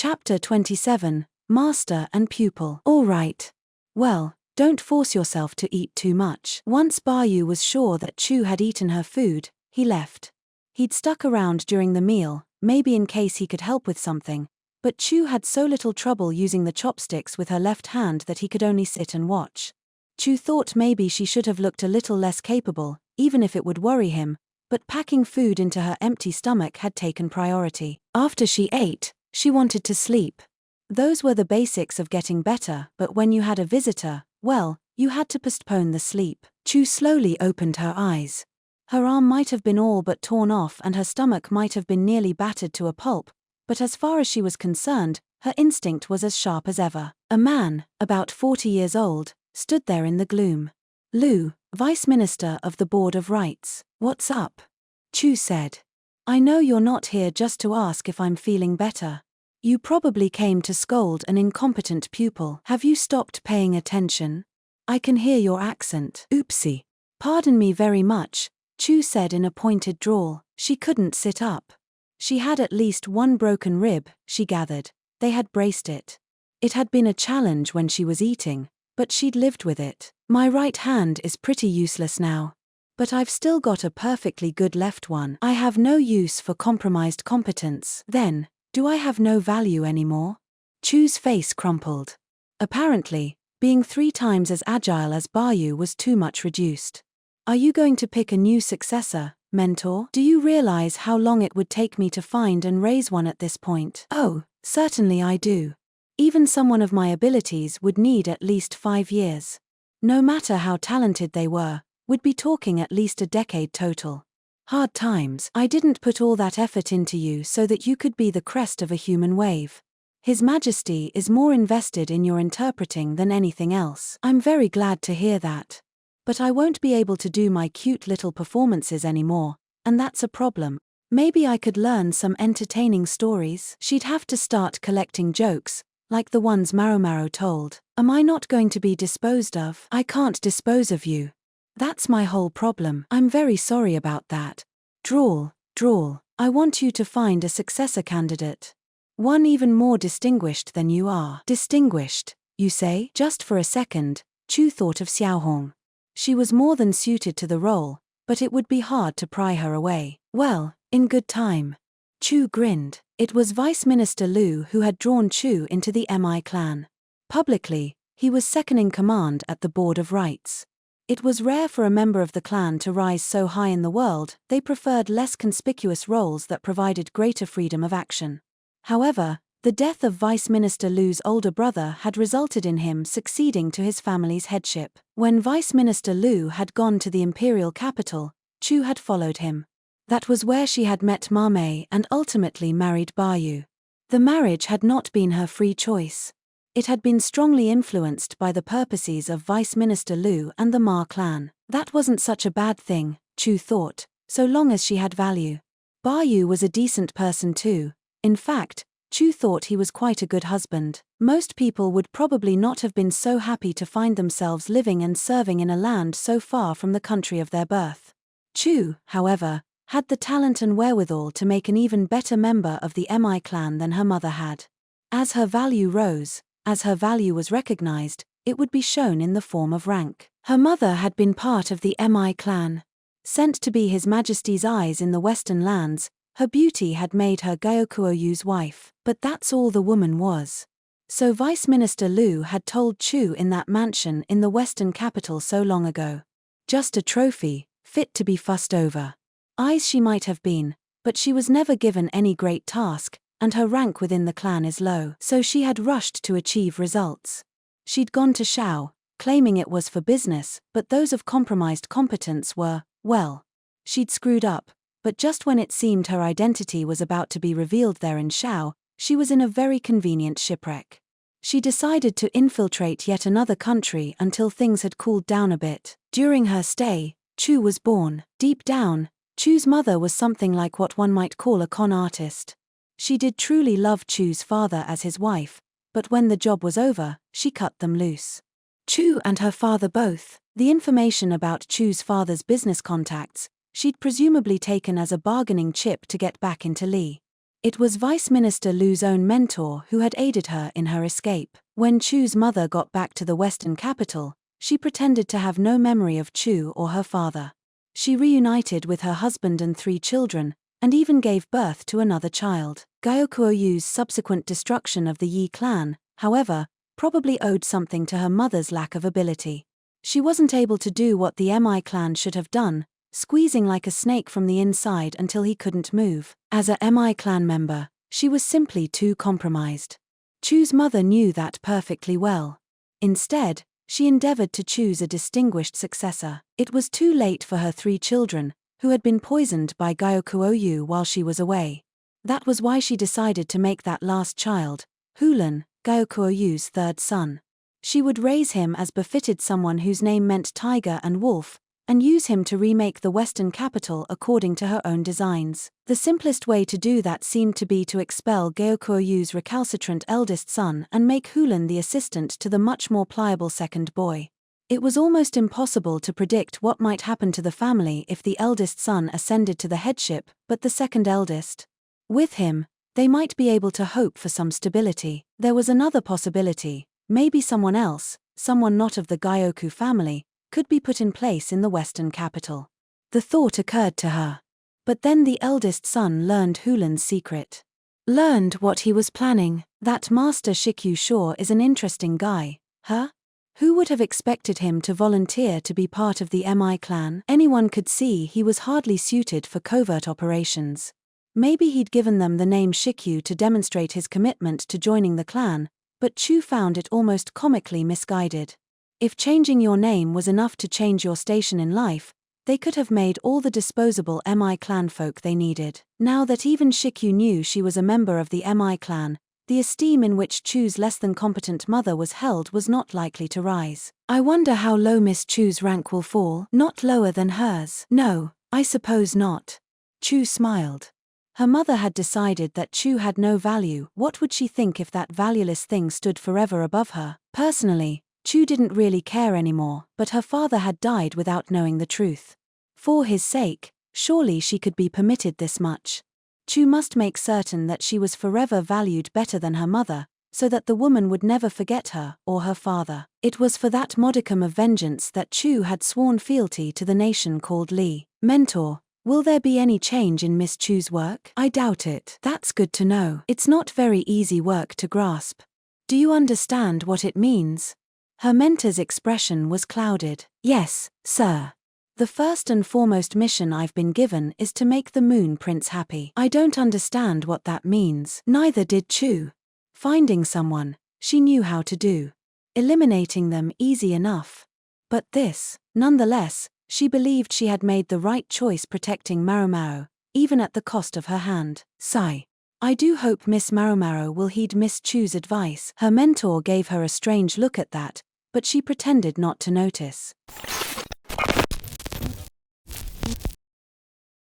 Chapter 27, Master and Pupil. All right. Well, don't force yourself to eat too much. Once Bayu was sure that Chu had eaten her food, he left. He'd stuck around during the meal, maybe in case he could help with something, but Chu had so little trouble using the chopsticks with her left hand that he could only sit and watch. Chu thought maybe she should have looked a little less capable, even if it would worry him, but packing food into her empty stomach had taken priority. After she ate, she wanted to sleep. Those were the basics of getting better, but when you had a visitor, well, you had to postpone the sleep. Chu slowly opened her eyes. Her arm might have been all but torn off and her stomach might have been nearly battered to a pulp, but as far as she was concerned, her instinct was as sharp as ever. A man, about 40 years old, stood there in the gloom. Lu, Vice Minister of the Board of Rights. What's up? Chu said. I know you're not here just to ask if I'm feeling better. You probably came to scold an incompetent pupil. Have you stopped paying attention? I can hear your accent. Oopsie. Pardon me very much, Chu said in a pointed drawl. She couldn't sit up. She had at least one broken rib, she gathered. They had braced it. It had been a challenge when she was eating, but she'd lived with it. My right hand is pretty useless now. But I've still got a perfectly good left one. I have no use for compromised competence. Then, do I have no value anymore? Chu's face crumpled. Apparently, being 3 times as agile as Bayu was too much reduced. Are you going to pick a new successor, mentor? Do you realize how long it would take me to find and raise one at this point? Oh, certainly I do. Even someone of my abilities would need at least 5 years. No matter how talented they were, we'd be talking at least a decade total. Hard times. I didn't put all that effort into you so that you could be the crest of a human wave. His Majesty is more invested in your interpreting than anything else. I'm very glad to hear that. But I won't be able to do my cute little performances anymore, and that's a problem. Maybe I could learn some entertaining stories. She'd have to start collecting jokes, like the ones Maomao told. Am I not going to be disposed of? I can't dispose of you. That's my whole problem. I'm very sorry about that. Drawl. I want you to find a successor candidate. One even more distinguished than you are. Distinguished, you say? Just for a second, Chu thought of Xiaohong. She was more than suited to the role, but it would be hard to pry her away. Well, in good time. Chu grinned. It was Vice Minister Lu who had drawn Chu into the Mi clan. Publicly, he was second in command at the Board of Rights. It was rare for a member of the clan to rise so high in the world. They preferred less conspicuous roles that provided greater freedom of action. However, the death of Vice Minister Lu's older brother had resulted in him succeeding to his family's headship. When Vice Minister Lu had gone to the imperial capital, Chu had followed him. That was where she had met Maomao and ultimately married Bayu. The marriage had not been her free choice. It had been strongly influenced by the purposes of Vice Minister Lu and the Ma clan. That wasn't such a bad thing, Chu thought, so long as she had value. Bayu was a decent person too. In fact, Chu thought he was quite a good husband. Most people would probably not have been so happy to find themselves living and serving in a land so far from the country of their birth. Chu, however, had the talent and wherewithal to make an even better member of the Mi clan than her mother had. As her value rose, as her value was recognized, it would be shown in the form of rank. Her mother had been part of the Mi clan. Sent to be His Majesty's eyes in the Western lands, her beauty had made her Gyokuoyu's wife, but that's all the woman was. So Vice Minister Lu had told Chu in that mansion in the Western capital so long ago. Just a trophy, fit to be fussed over. Eyes she might have been, but she was never given any great task, and her rank within the clan is low. So she had rushed to achieve results. She'd gone to Shao, claiming it was for business, but those of compromised competence were, well, she'd screwed up, but just when it seemed her identity was about to be revealed there in Shao, she was in a very convenient shipwreck. She decided to infiltrate yet another country until things had cooled down a bit. During her stay, Chu was born. Deep down, Chu's mother was something like what one might call a con artist. She did truly love Chu's father as his wife, but when the job was over, she cut them loose. Chu and her father both. The information about Chu's father's business contacts, she'd presumably taken as a bargaining chip to get back into Li. It was Vice Minister Lu's own mentor who had aided her in her escape. When Chu's mother got back to the western capital, she pretended to have no memory of Chu or her father. She reunited with her husband and 3 children, and even gave birth to another child. Gyeokuoyu's subsequent destruction of the Yi clan, however, probably owed something to her mother's lack of ability. She wasn't able to do what the Mi clan should have done, squeezing like a snake from the inside until he couldn't move. As a Mi clan member, she was simply too compromised. Chu's mother knew that perfectly well. Instead, she endeavored to choose a distinguished successor. It was too late for her 3 children, who had been poisoned by Gyeokuoyu while she was away. That was why she decided to make that last child, Hulan, Gyeokuoyu's 3rd son. She would raise him as befitted someone whose name meant tiger and wolf, and use him to remake the western capital according to her own designs. The simplest way to do that seemed to be to expel Gyeokuoyu's recalcitrant eldest son and make Hulan the assistant to the much more pliable second boy. It was almost impossible to predict what might happen to the family if the eldest son ascended to the headship, but the second eldest. With him, they might be able to hope for some stability. There was another possibility, maybe someone else, someone not of the Gyeoku family, could be put in place in the western capital. The thought occurred to her. But then the eldest son learned Hulan's secret. Learned what he was planning. That Master Shikyu Shaw is an interesting guy, huh? Who would have expected him to volunteer to be part of the Mi clan? Anyone could see he was hardly suited for covert operations. Maybe he'd given them the name Shikyu to demonstrate his commitment to joining the clan, but Chu found it almost comically misguided. If changing your name was enough to change your station in life, they could have made all the disposable Mi clan folk they needed. Now that even Shikyu knew she was a member of the Mi clan, the esteem in which Chu's less than competent mother was held was not likely to rise. I wonder how low Miss Chu's rank will fall. Not lower than hers. No, I suppose not. Chu smiled. Her mother had decided that Chu had no value. What would she think if that valueless thing stood forever above her? Personally, Chu didn't really care anymore, but her father had died without knowing the truth. For his sake, surely she could be permitted this much. Chu must make certain that she was forever valued better than her mother, so that the woman would never forget her or her father. It was for that modicum of vengeance that Chu had sworn fealty to the nation called Li. Mentor, will there be any change in Miss Chu's work? I doubt it. That's good to know. It's not very easy work to grasp. Do you understand what it means? Her mentor's expression was clouded. Yes, sir. The first and foremost mission I've been given is to make the Moon Prince happy. I don't understand what that means. Neither did Chu. Finding someone, she knew how to do. Eliminating them, easy enough. But this, nonetheless, she believed she had made the right choice protecting Maomao, even at the cost of her hand. Sigh. I do hope Miss Maomao will heed Miss Chu's advice. Her mentor gave her a strange look at that, but she pretended not to notice.